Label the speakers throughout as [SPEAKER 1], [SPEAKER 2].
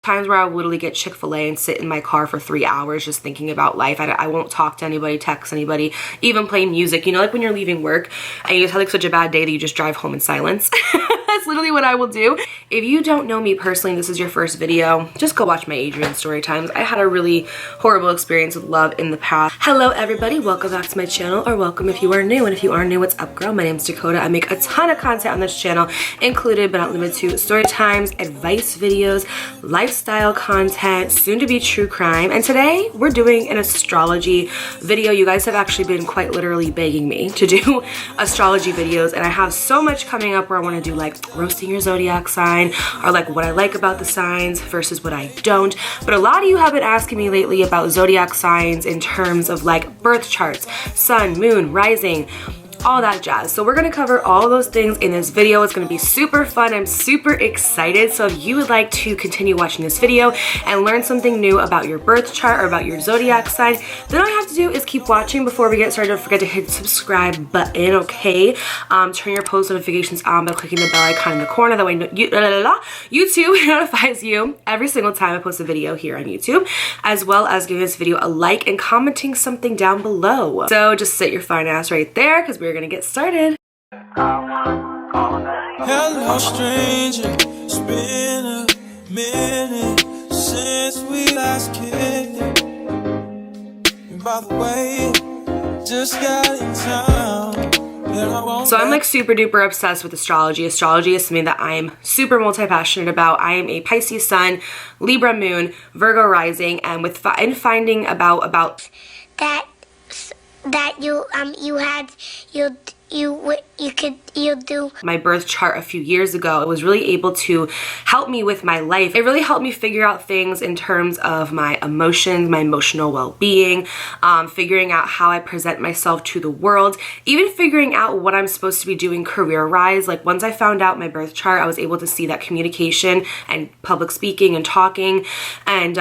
[SPEAKER 1] Times where I would literally get Chick-fil-A and sit in my car for 3 hours just thinking about life. I won't talk to anybody, text anybody, even play music. You know, like when you're leaving work and you just have like such a bad day that you just drive home in silence. That's literally what I will do. If you don't know me personally, this is your first video, just go watch my Adrian story times. I had a really horrible experience with love in the past. Hello everybody, welcome back to my channel, or welcome if you are new. And if you are new, what's up girl? My name's Dakota. I make a ton of content on this channel, included but not limited to story times, advice videos, lifestyle content, soon to be true crime. And today we're doing an astrology video. You guys have actually been quite literally begging me to do astrology videos, and I have so much coming up where I want to do like roasting your zodiac sign, or like what I like about the signs versus what I don't. But a lot of you have been asking me lately about zodiac signs in terms of like birth charts, sun, moon, rising, all that jazz. So we're gonna cover all those things in this video. It's gonna be super fun. I'm super excited. So if you would like to continue watching this video and learn something new about your birth chart or about your zodiac sign, then all you have to do is keep watching. Before we get started, don't forget to hit the subscribe button, okay? Turn your post notifications on by clicking the bell icon in the corner. That way YouTube notifies you every single time I post a video here on YouTube, as well as giving this video a like and commenting something down below. So just sit your fine ass right there, because we're gonna get started.
[SPEAKER 2] Hello stranger, it's been a minute since we last kicked it. And by the way, just got in town. So I'm like super duper obsessed with astrology. Astrology is something that I'm super multi-passionate about. I am a Pisces sun, Libra moon, Virgo rising, and with finding about that you do my birth chart a few years ago, it was really able to help me with my life. It really helped me figure out things in terms of my emotions, my emotional well-being, figuring out how I present myself to the world, even figuring out what I'm supposed to be doing career-wise. Like once I found out my birth chart, I was able to see that communication and public speaking and talking and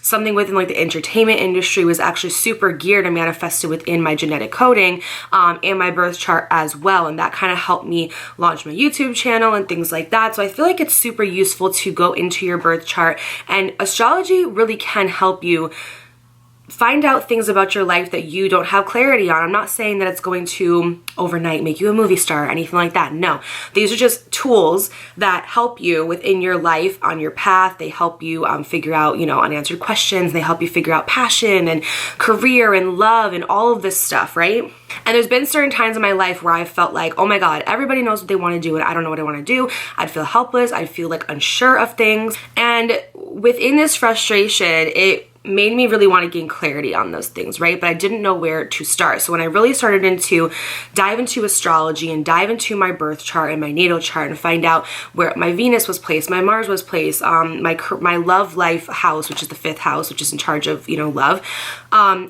[SPEAKER 2] something within like the entertainment industry was actually super geared and manifested within my genetic coding and my birth chart as well. And that kind of helped me launch my YouTube channel and things like that. So I feel like it's super useful to go into your birth chart, and astrology really can help you find out things about your life that you don't have clarity on. I'm not saying that it's going to overnight make you a movie star or anything like that. No, these are just tools that help you within your life on your path. They help you figure out, you know, unanswered questions. They help you figure out passion and career and love and all of this stuff, right? And there's been certain times in my life where I felt like, oh my God, everybody knows what they want to do and I don't know what I want to do. I'd feel helpless. I'd feel like unsure of things. And within this frustration, it made me really want to gain clarity on those things, right? But I didn't know where to start. So when I really started to dive into astrology and dive into my birth chart and my natal chart and find out where my Venus was placed, my Mars was placed, my love life house, which is the 5th house, which is in charge of, you know, love,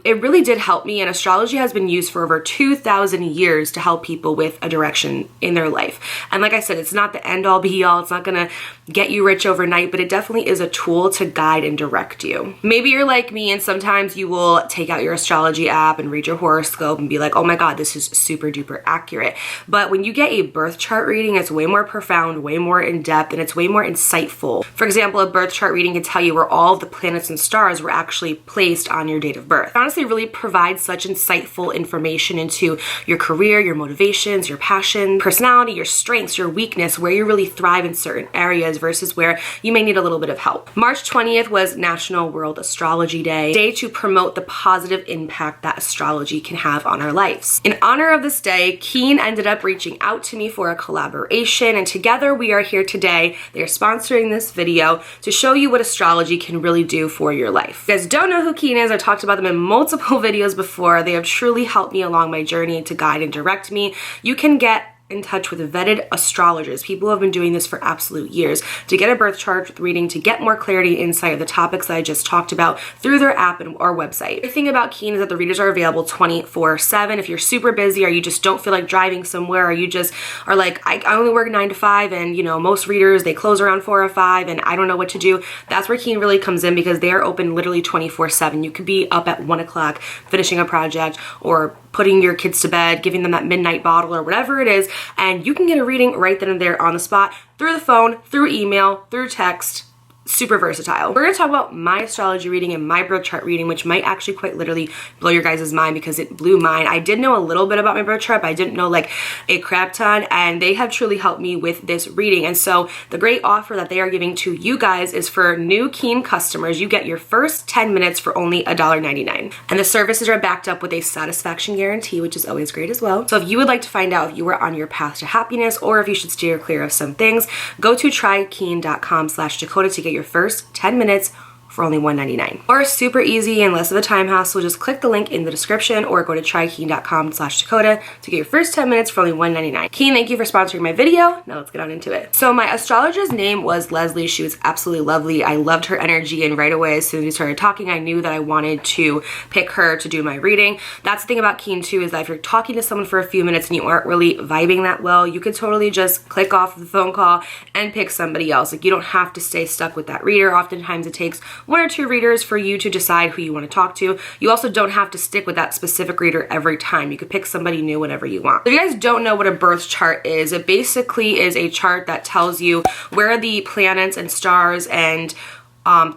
[SPEAKER 2] it really did help me. And astrology has been used for over 2,000 years to help people with a direction in their life. And like I said, it's not the end all be all. It's not gonna get you rich overnight, but it definitely is a tool to guide and direct you. Maybe you're like me and sometimes you will take out your astrology app and read your horoscope and be like, oh my God, this is super duper accurate. But when you get a birth chart reading, it's way more profound, way more in depth, and it's way more insightful. For example, a birth chart reading can tell you where all of the planets and stars were actually placed on your date of birth. It honestly really provides such insightful information into your career, your motivations, your passion, personality, your strengths, your weakness, where you really thrive in certain areas versus where you may need a little bit of help. March 20th was National World Astrology Day to promote the positive impact that astrology can have on our lives. In honor of this day, Keen ended up reaching out to me for a collaboration, and together we are here today. They are sponsoring this video to show you what astrology can really do for your life. If you guys don't know who Keen is, I talked about them in multiple videos before. They have truly helped me along my journey to guide and direct me. You can get in touch with vetted astrologers, people who have been doing this for absolute years, to get a birth chart reading, to get more clarity and insight of the topics that I just talked about through their app and our website. The thing about Keen is that the readers are available 24/7. If you're super busy or you just don't feel like driving somewhere, or you just are like, I only work 9 to 5 and you know, most readers, they close around 4 or 5 and I don't know what to do, that's where Keen really comes in, because they are open literally 24/7. You could be up at 1 o'clock finishing a project or putting your kids to bed, giving them that midnight bottle or whatever it is, and you can get a reading right then and there on the spot, through the phone, through email, through text, super versatile. We're gonna talk about my astrology reading and my birth chart reading, which might actually quite literally blow your guys' mind because it blew mine. I did know a little bit about my birth chart, but I didn't know like a crap ton, and they have truly helped me with this reading. And so the great offer that they are giving to you guys is for new Keen customers, you get your first 10 minutes for only $1.99. And the services are backed up with a satisfaction guarantee, which is always great as well. So if you would like to find out if you are on your path to happiness or if you should steer clear of some things, go to trykeen.com/Dakota to get your first 10 minutes for only $1.99. Or super easy and less of a time hassle, just click the link in the description or go to trykeen.com/Dakota to get your first 10 minutes for only $1.99. Keen, thank you for sponsoring my video. Now let's get on into it. So my astrologer's name was Leslie. She was absolutely lovely. I loved her energy, and right away as soon as we started talking, I knew that I wanted to pick her to do my reading. That's the thing about Keen too, is that if you're talking to someone for a few minutes and you aren't really vibing that well, you could totally just click off the phone call and pick somebody else. Like, you don't have to stay stuck with that reader. Oftentimes it takes 1 or 2 readers for you to decide who you want to talk to. You also don't have to stick with that specific reader every time. You could pick somebody new whenever you want. If you guys don't know what a birth chart is, it basically is a chart that tells you where the planets and stars and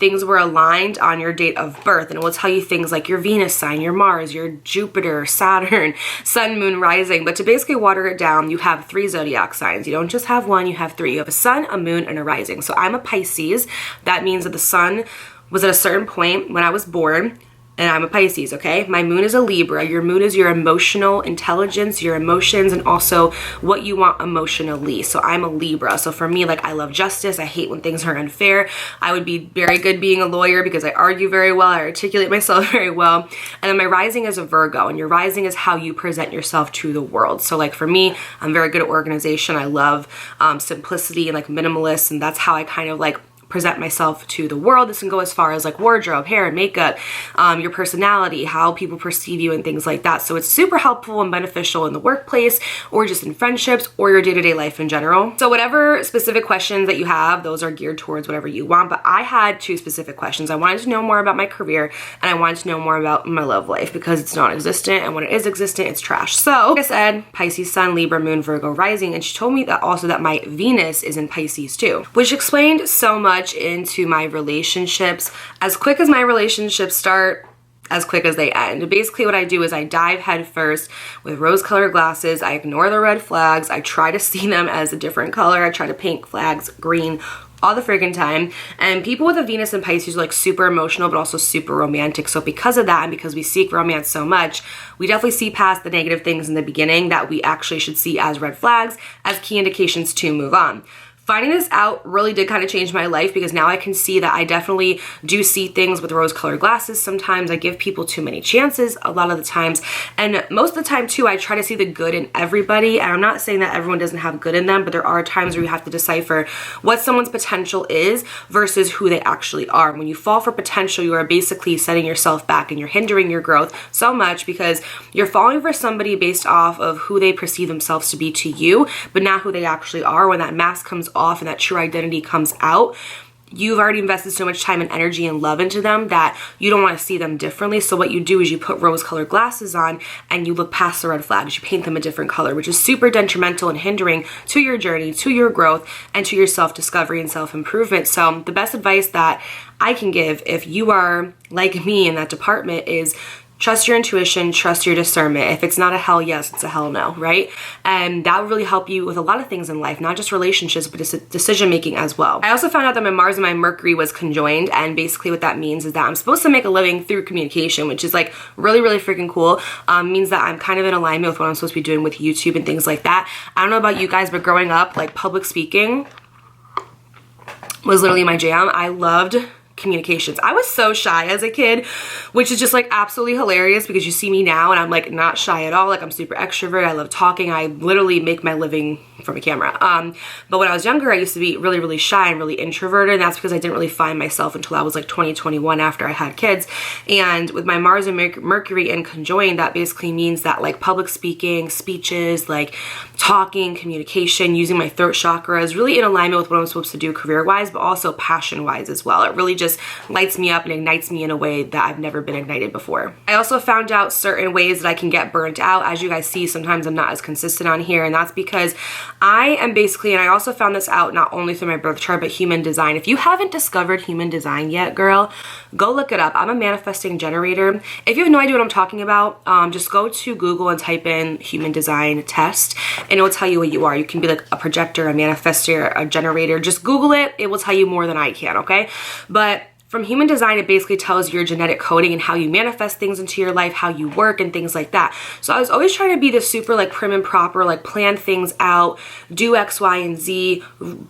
[SPEAKER 2] things were aligned on your date of birth, and it will tell you things like your Venus sign, your Mars, your Jupiter, Saturn, Sun, Moon, Rising. But to basically water it down, you have 3 zodiac signs. You don't just have one, you have 3. You have a Sun, a Moon, and a Rising. So I'm a Pisces. That means that the Sun was at a certain point when I was born, and I'm a Pisces, okay? My moon is a Libra. Your moon is your emotional intelligence, your emotions, and also what you want emotionally. So I'm a Libra. So for me, like, I love justice. I hate when things are unfair. I would be very good being a lawyer because I argue very well. I articulate myself very well. And then my rising is a Virgo, and your rising is how you present yourself to the world. So like for me, I'm very good at organization. I love simplicity and like minimalist, and that's how I kind of like present myself to the world. This can go as far as like wardrobe, hair, makeup, your personality, how people perceive you, and things like that. So it's super helpful and beneficial in the workplace or just in friendships or your day-to-day life in general. So whatever specific questions that you have, those are geared towards whatever you want. But I had 2 specific questions. I wanted to know more about my career, and I wanted to know more about my love life because it's non-existent, and when it is existent, it's trash. So like I said, Pisces Sun, Libra Moon, Virgo Rising, and she told me that also that my Venus is in Pisces too, which explained so much into my relationships. As quick as my relationships start, as quick as they end. Basically what I do is I dive head first with rose-colored glasses. I ignore the red flags. I try to see them as a different color. I try to paint flags green all the friggin' time. And people with a Venus and Pisces are like super emotional but also super romantic. So because of that, and because we seek romance so much, we definitely see past the negative things in the beginning that we actually should see as red flags, as key indications to move on. Finding this out really did kind of change my life because now I can see that I definitely do see things with rose-colored glasses. Sometimes I give people too many chances a lot of the times. And most of the time too, I try to see the good in everybody. And I'm not saying that everyone doesn't have good in them, but there are times where you have to decipher what someone's potential is versus who they actually are. When you fall for potential, you are basically setting yourself back and you're hindering your growth so much because you're falling for somebody based off of who they perceive themselves to be to you, but not who they actually are. When that mask comes off and that true identity comes out, you've already invested so much time and energy and love into them that you don't want to see them differently. So what you do is you put rose-colored glasses on and you look past the red flags. You paint them a different color, which is super detrimental and hindering to your journey, to your growth, and to your self-discovery and self-improvement. So the best advice that I can give if you are like me in that department is trust your intuition, trust your discernment. If it's not a hell yes, it's a hell no, right? And that will really help you with a lot of things in life, not just relationships, but decision making as well. I also found out that my Mars and my Mercury was conjoined, and basically what that means is that I'm supposed to make a living through communication, which is like really, really freaking cool. Means that I'm kind of in alignment with what I'm supposed to be doing with YouTube and things like that. I don't know about you guys, but growing up, like public speaking was literally my jam. I loved communications. I was so shy as a kid, which is just like absolutely hilarious because you see me now and I'm like not shy at all. Like I'm super extrovert. I love talking. I literally make my living from a camera. But when I was younger, I used to be really, really shy and really introverted. And that's because I didn't really find myself until I was like 20, 21 after I had kids. And with my Mars and Mercury in conjoined, that basically means that like public speaking, speeches, like talking, communication, using my throat chakra is really in alignment with what I'm supposed to do career-wise, but also passion-wise as well. It really just just lights me up and ignites me in a way that I've never been ignited before. I also found out certain ways that I can get burnt out. As you guys see, sometimes I'm not as consistent on here, and that's because I am basically, and I also found this out not only through my birth chart, but human design. If you haven't discovered human design yet, girl, go look it up. I'm a manifesting generator. If you have no idea what I'm talking about, just go to Google and type in human design test, and it will tell you what you are. You can be like a projector, a manifestor, a generator. Just Google it. It will tell you more than I can, okay? But from human design, it basically tells your genetic coding and how you manifest things into your life, how you work and things like that. So I was always trying to be this super like prim and proper, like plan things out, do X, Y, and Z,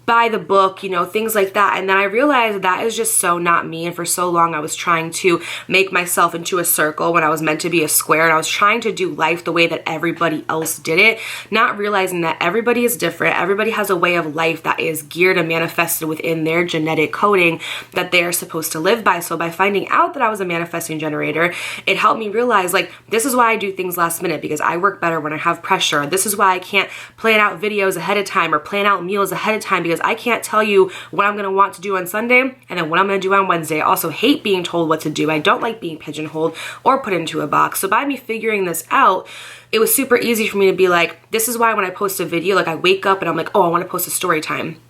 [SPEAKER 2] buy the book, you know, things like that. And then I realized that is just so not me. And for so long, I was trying to make myself into a circle when I was meant to be a square. And I was trying to do life the way that everybody else did it, not realizing that everybody is different. Everybody has a way of life that is geared and manifested within their genetic coding that they are supposed to live by. So by finding out that I was a manifesting generator, it helped me realize like, this is why I do things last minute, because I work better when I have pressure. This is why I can't plan out videos ahead of time or plan out meals ahead of time, because I can't tell you what I'm going to want to do on Sunday and then what I'm going to do on Wednesday. I also hate being told what to do. I don't like being pigeonholed or put into a box. So by me figuring this out, it was super easy for me to be like, this is why when I post a video, like I wake up and I'm like, oh, I want to post a story time.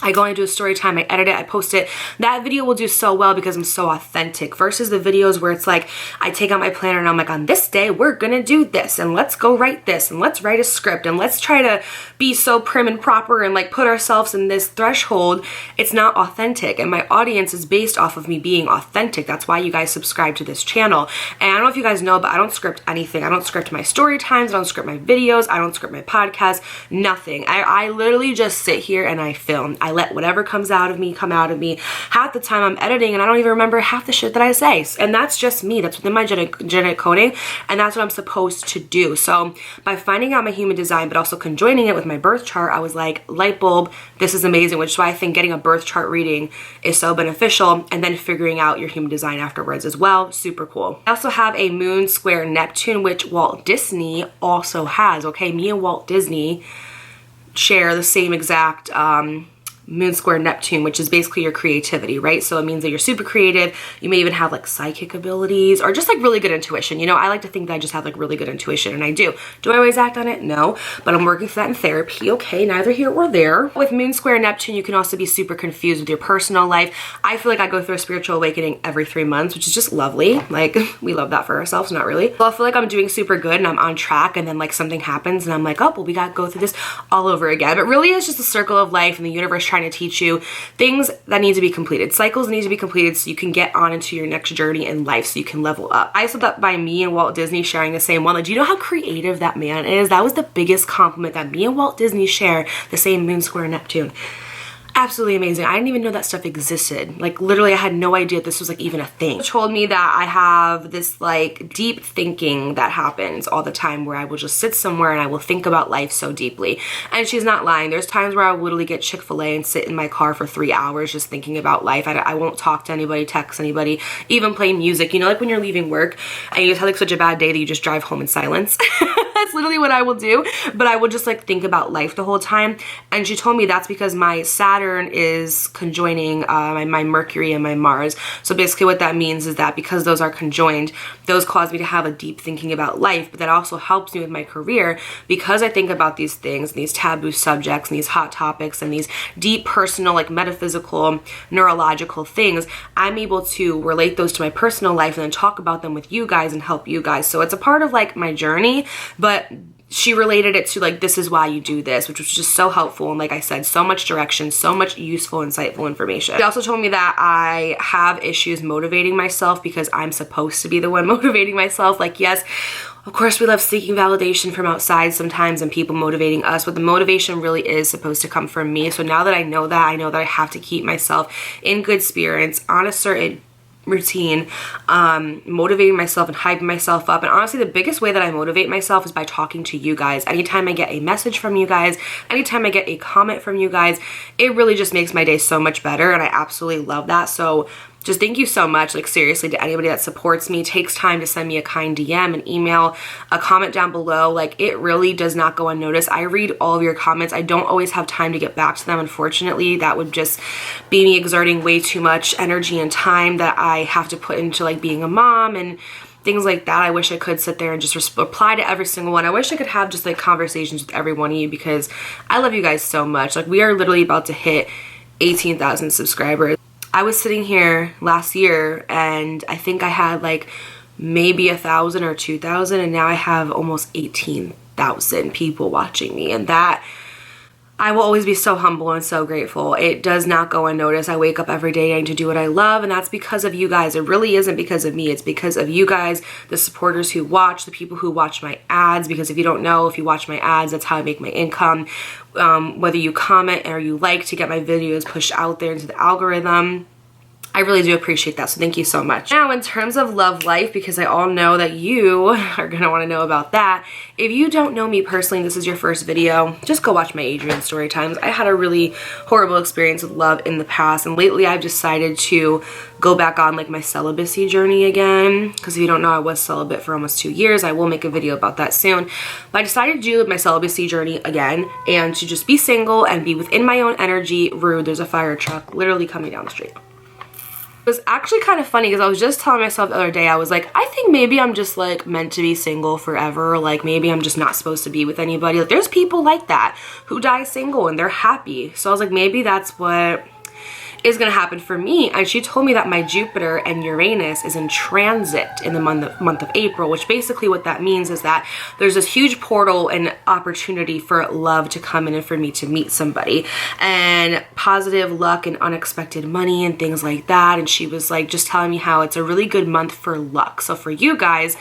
[SPEAKER 2] I go and do a story time, I edit it, I post it. That video will do so well because I'm so authentic versus the videos where it's like, I take out my planner and I'm like, on this day, we're gonna do this and let's go write this and let's write a script and let's try to be so prim and proper and like put ourselves in this threshold. It's not authentic, and my audience is based off of me being authentic. That's why you guys subscribe to this channel. And I don't know if you guys know, but I don't script anything. I don't script my story times, I don't script my videos, I don't script my podcast, nothing. I literally just sit here and I film. I let whatever comes out of me come out of me. Half the time I'm editing and I don't even remember half the shit that I say. And that's just me. That's within my genetic coding, and that's what I'm supposed to do. So by finding out my human design, but also conjoining it with my birth chart, I was like, light bulb, this is amazing, which is why I think getting a birth chart reading is so beneficial, and then figuring out your human design afterwards as well. Super cool. I also have a moon square Neptune, which Walt Disney also has, okay? Me and Walt Disney share the same exact moon square Neptune, which is basically your creativity, right? So it means that you're super creative. You may even have like psychic abilities or just like really good intuition. You know, I like to think that I just have like really good intuition, and I do. Do I always act on it? No, but I'm working for that in therapy. Okay, neither here or there. With moon square Neptune, you can also be super confused with your personal life. I feel like I go through a spiritual awakening every 3 months, which is just lovely. Like, we love that for ourselves, not really. So I feel like I'm doing super good and I'm on track, and then like something happens and I'm like, oh, well, we gotta go through this all over again. But really it's just a circle of life and the universe trying to teach you things that need to be completed. Cycles need to be completed so you can get on into your next journey in life, so you can level up. I said that by me and Walt Disney sharing the same one. Like, do you know how creative that man is? That was the biggest compliment, that me and Walt Disney share the same moon square Neptune. Absolutely amazing. I didn't even know that stuff existed. Like, literally, I had no idea this was like even a thing. She told me that I have this like deep thinking that happens all the time, where I will just sit somewhere and I will think about life so deeply. And she's not lying. There's times where I will literally get Chick-fil-A and sit in my car for 3 hours just thinking about life. I won't talk to anybody, text anybody, even play music. You know, like when you're leaving work and you just have like such a bad day that you just drive home in silence. That's literally what I will do. But I will just like think about life the whole time. And she told me that's because my Saturn is conjoining my Mercury and my Mars. So basically what that means is that because those are conjoined, those cause me to have a deep thinking about life, but that also helps me with my career, because I think about these things, these taboo subjects, and these hot topics, and these deep personal, like metaphysical, neurological things. I'm able to relate those to my personal life and then talk about them with you guys and help you guys. So it's a part of like my journey, but she related it to like, this is why you do this, which was just so helpful. And like I said, so much direction, so much useful, insightful information. She also told me that I have issues motivating myself because I'm supposed to be the one motivating myself. Like, yes, of course, we love seeking validation from outside sometimes and people motivating us, but the motivation really is supposed to come from me. So now that I know that I have to keep myself in good spirits, on a certain routine, motivating myself and hyping myself up. And honestly, the biggest way that I motivate myself is by talking to you guys. Anytime I get a message from you guys, anytime I get a comment from you guys, it really just makes my day so much better, and I absolutely love that. So just thank you so much. Like seriously, to anybody that supports me, takes time to send me a kind DM, an email, a comment down below. Like it really does not go unnoticed. I read all of your comments. I don't always have time to get back to them, unfortunately. That would just be me exerting way too much energy and time that I have to put into like being a mom and things like that. I wish I could sit there and just reply to every single one. I wish I could have just like conversations with every one of you, because I love you guys so much. Like we are literally about to hit 18,000 subscribers. I was sitting here last year and I think I had like maybe 1,000 or 2,000, and now I have almost 18,000 people watching me, and that I will always be so humble and so grateful. It does not go unnoticed. I wake up every day getting to do what I love, and that's because of you guys. It really isn't because of me. It's because of you guys, the supporters who watch, the people who watch my ads, because if you don't know, if you watch my ads, that's how I make my income. Whether you comment or you like to get my videos pushed out there into the algorithm, I really do appreciate that, so thank you so much. Now, in terms of love life, because I all know that you are gonna wanna know about that, if you don't know me personally, this is your first video, just go watch my Adrian story times. I had a really horrible experience with love in the past, and lately I've decided to go back on like my celibacy journey again, because if you don't know, I was celibate for almost 2 years. I will make a video about that soon, but I decided to do my celibacy journey again and to just be single and be within my own energy. Rude, there's a fire truck literally coming down the street. It was actually kind of funny because I was just telling myself the other day, I was like, I think maybe I'm just like meant to be single forever. Like maybe I'm just not supposed to be with anybody. Like there's people like that who die single and they're happy. So I was like, maybe that's what is gonna happen for me. And she told me that my Jupiter and Uranus is in transit in the month of April, which basically what that means is that there's this huge portal and opportunity for love to come in and for me to meet somebody, and positive luck and unexpected money and things like that. And she was like just telling me how it's a really good month for luck. So for you guys,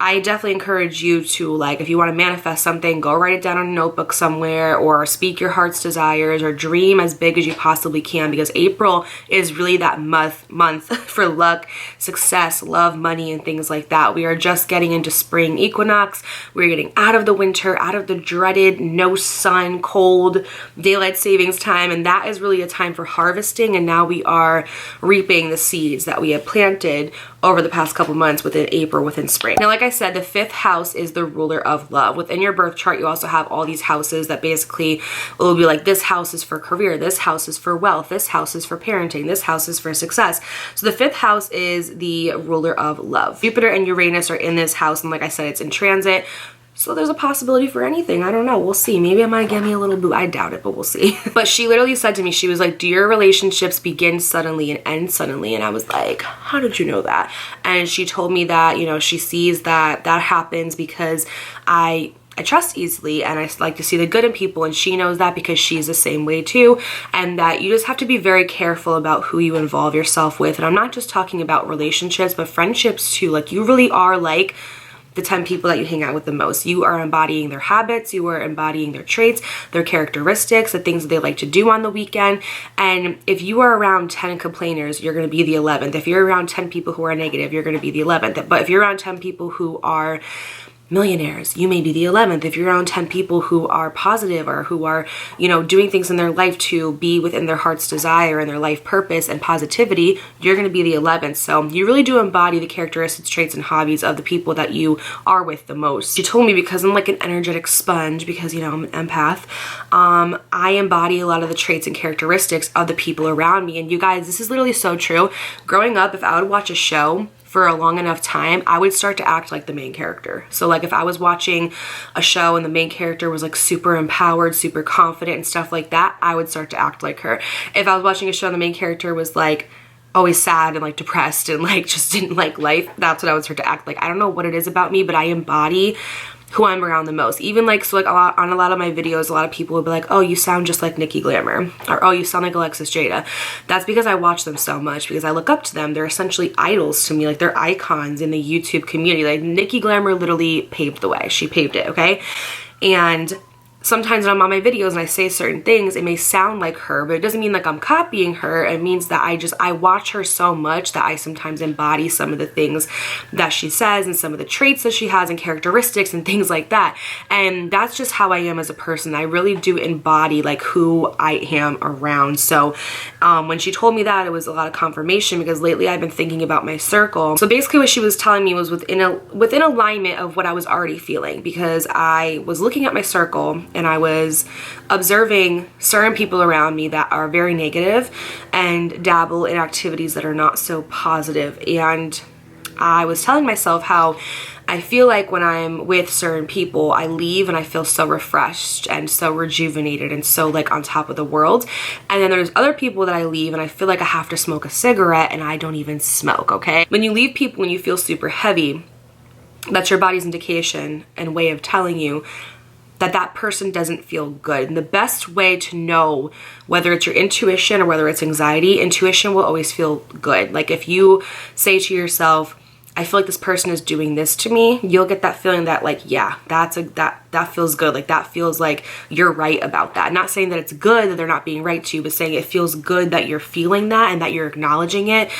[SPEAKER 2] I definitely encourage you to, like, if you want to manifest something, go write it down on a notebook somewhere, or speak your heart's desires, or dream as big as you possibly can, because April is really that month for luck, success, love, money, and things like that. We are just getting into spring equinox. We're getting out of the winter, out of the dreaded no sun, cold, daylight savings time, and that is really a time for harvesting, and now we are reaping the seeds that we have planted over the past couple months within April, within spring. Now, like I said, the 5th house is the ruler of love. Within your birth chart, you also have all these houses that basically will be like, this house is for career, this house is for wealth, this house is for parenting, this house is for success. So the 5th house is the ruler of love. Jupiter and Uranus are in this house, and like I said, it's in transit. So there's a possibility for anything. I don't know. We'll see. Maybe it might give me a little boo. I doubt it, but we'll see. But she literally said to me, she was like, do your relationships begin suddenly and end suddenly? And I was like, how did you know that? And she told me that, you know, she sees that that happens because I trust easily and I like to see the good in people, and she knows that because she's the same way too, and that you just have to be very careful about who you involve yourself with. And I'm not just talking about relationships, but friendships too. Like you really are like the 10 people that you hang out with the most. You are embodying their habits, you are embodying their traits, their characteristics, the things that they like to do on the weekend. And if you are around 10 complainers, you're going to be the 11th. If you're around 10 people who are negative, you're going to be the 11th. But if you're around 10 people who are millionaires, you may be the 11th. If you're around 10 people who are positive or who are, you know, doing things in their life to be within their heart's desire and their life purpose and positivity, you're going to be the 11th. So you really do embody the characteristics, traits, and hobbies of the people that you are with the most. She told me, because I'm like an energetic sponge, because, you know, I'm an empath, I embody a lot of the traits and characteristics of the people around me. And you guys, this is literally so true. Growing up, if I would watch a show for a long enough time, I would start to act like the main character. So like if I was watching a show and the main character was like super empowered, super confident and stuff like that, I would start to act like her. If I was watching a show and the main character was like always sad and like depressed and like just didn't like life, that's what I would start to act like. I don't know what it is about me, but I embody who I'm around the most. Even like, so like on a lot of my videos, a lot of people will be like, oh, you sound just like Nikki Glamour, or oh, you sound like Alexis Jada. That's because I watch them so much, because I look up to them. They're essentially idols to me. Like they're icons in the YouTube community. Like Nikki Glamour literally paved the way. She paved it, okay? And sometimes when I'm on my videos and I say certain things, it may sound like her, but it doesn't mean like I'm copying her. It means that I watch her so much that I sometimes embody some of the things that she says and some of the traits that she has and characteristics and things like that. And that's just how I am as a person. I really do embody like who I am around. So when she told me that, it was a lot of confirmation, because lately I've been thinking about my circle. So basically what she was telling me was within alignment of what I was already feeling, because I was looking at my circle and I was observing certain people around me that are very negative and dabble in activities that are not so positive. And I was telling myself how I feel like when I'm with certain people, I leave and I feel so refreshed and so rejuvenated and so like on top of the world. And then there's other people that I leave and I feel like I have to smoke a cigarette and I don't even smoke, okay? When you leave people and you feel super heavy, that's your body's indication and way of telling you that that person doesn't feel good. And the best way to know whether it's your intuition or whether it's anxiety, intuition will always feel good. Like if you say to yourself, I feel like this person is doing this to me, you'll get that feeling that like, yeah, that feels good. Like that feels like you're right about that. Not saying that it's good that they're not being right to you, but saying it feels good that you're feeling that and that you're acknowledging it.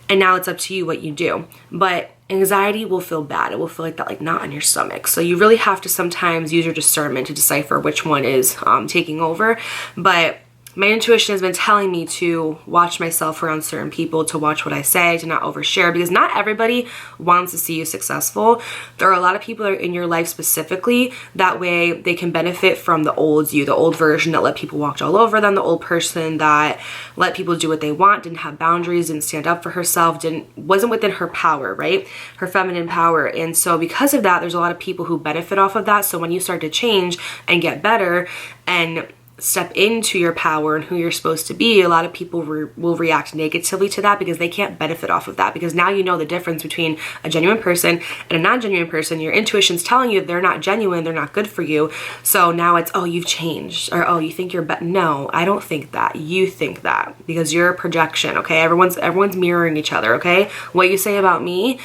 [SPEAKER 2] And now it's up to you what you do. But anxiety will feel bad. It will feel like that like knot in your stomach. So you really have to sometimes use your discernment to decipher which one is taking over. But my intuition has been telling me to watch myself around certain people, to watch what I say, to not overshare, because not everybody wants to see you successful. There are a lot of people that are in your life specifically, that way they can benefit from the old you, the old version that let people walk all over them, the old person that let people do what they want, didn't have boundaries, didn't stand up for herself, wasn't within her power, right? Her feminine power. And so because of that, there's a lot of people who benefit off of that. So when you start to change and get better and step into your power and who you're supposed to be, a lot of people will react negatively to that, because they can't benefit off of that, because now you know the difference between a genuine person and a non-genuine person. Your intuition's telling you they're not genuine, they're not good for you. So now it's, oh, you've changed, or oh, you think you're better. No, I don't think that. You think that, because you're a projection, okay? Everyone's mirroring each other, okay? What you say about me,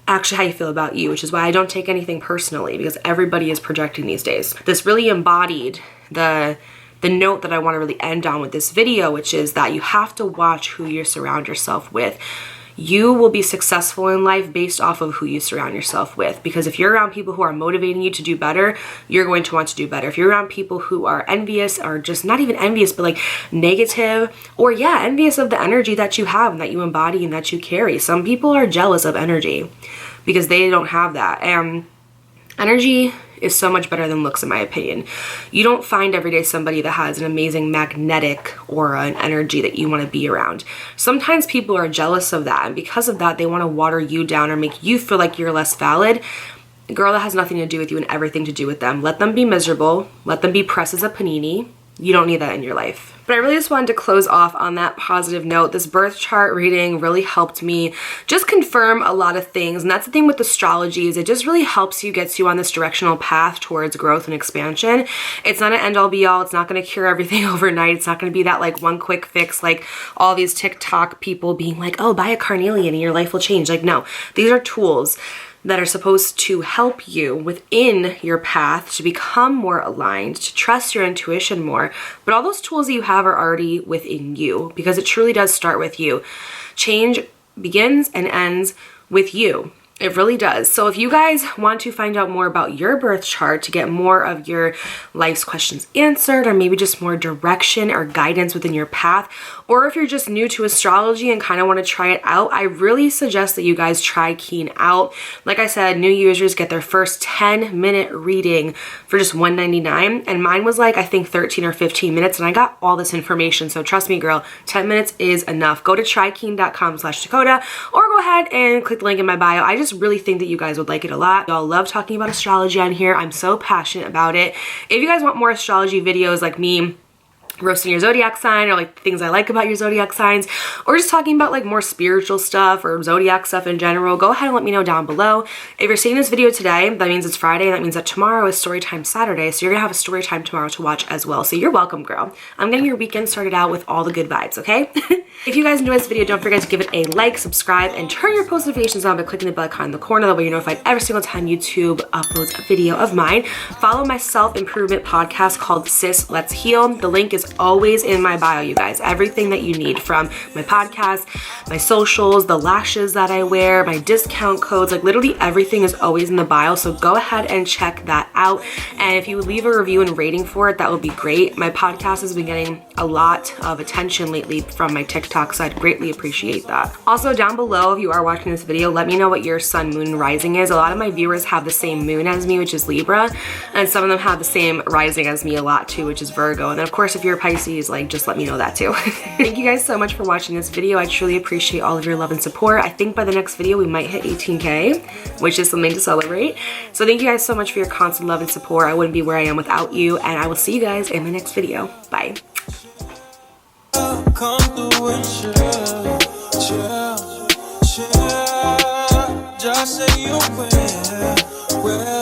[SPEAKER 2] actually how you feel about you, which is why I don't take anything personally, because everybody is projecting these days. This really embodied the note that I want to really end on with this video, which is that you have to watch who you surround yourself with. You will be successful in life based off of who you surround yourself with, because if you're around people who are motivating you to do better, you're going to want to do better. If you're around people who are envious, or just not even envious, but like negative, or yeah, envious of the energy that you have and that you embody and that you carry. Some people are jealous of energy because they don't have that. And energy is so much better than looks, in my opinion. You don't find every day somebody that has an amazing magnetic aura and energy that you want to be around. Sometimes people are jealous of that, and because of that, they want to water you down or make you feel like you're less valid. Girl, that has nothing to do with you and everything to do with them. Let them be miserable. Let them be pressed as a panini. You don't need that in your life. But I really just wanted to close off on that positive note. This birth chart reading really helped me just confirm a lot of things. And that's the thing with astrology, is it just really helps you, gets you on this directional path towards growth and expansion. It's not an end all be all. It's not going to cure everything overnight. It's not going to be that like one quick fix, like all these TikTok people being like, oh, buy a carnelian and your life will change. Like, no, these are tools that are supposed to help you within your path to become more aligned, to trust your intuition more. But all those tools that you have are already within you, because it truly does start with you. Change begins and ends with you. It really does. So if you guys want to find out more about your birth chart, to get more of your life's questions answered, or maybe just more direction or guidance within your path, or if you're just new to astrology and kind of want to try it out, I really suggest that you guys try Keen out. Like I said, new users get their first 10-minute reading for just $1.99, and mine was like, I think 13 or 15 minutes, and I got all this information. So trust me, girl, 10 minutes is enough. Go to trykeen.com/Dakota, or go ahead and click the link in my bio. I just really think that you guys would like it a lot. Y'all love talking about astrology on here. I'm so passionate about it. If you guys want more astrology videos like me roasting your zodiac sign, or like things I like about your zodiac signs, or just talking about like more spiritual stuff or zodiac stuff in general, go ahead and let me know down below. If you're seeing this video today, that means it's Friday, and that means that tomorrow is Storytime Saturday, so you're gonna have a Storytime tomorrow to watch as well. So you're welcome, girl. I'm getting your weekend started out with all the good vibes, okay? If you guys enjoyed this video, don't forget to give it a like, subscribe, and turn your post notifications on by clicking the bell icon in the corner. That way you're notified every single time YouTube uploads a video of mine. Follow my self-improvement podcast called Sis Let's Heal. The link is always in my bio, you guys. Everything that you need, from my podcast, my socials, the lashes that I wear, my discount codes, like literally everything is always in the bio. So go ahead and check that out. And if you would leave a review and rating for it, that would be great. My podcast has been getting a lot of attention lately from my TikTok, so I'd greatly appreciate that. Also, down below, if you are watching this video, let me know what your sun, moon, and rising is. A lot of my viewers have the same moon as me, which is Libra, and some of them have the same rising as me a lot too, which is Virgo. And then of course, if you're a Pisces, like just let me know that too. Thank you guys so much for watching this video. I truly appreciate all of your love and support. I think by the next video, we might hit 18K, which is something to celebrate. So thank you guys so much for your constant love and support. I wouldn't be where I am without you, and I will see you guys in my next video. Bye. Come through and chill, chill, chill. Just say you will.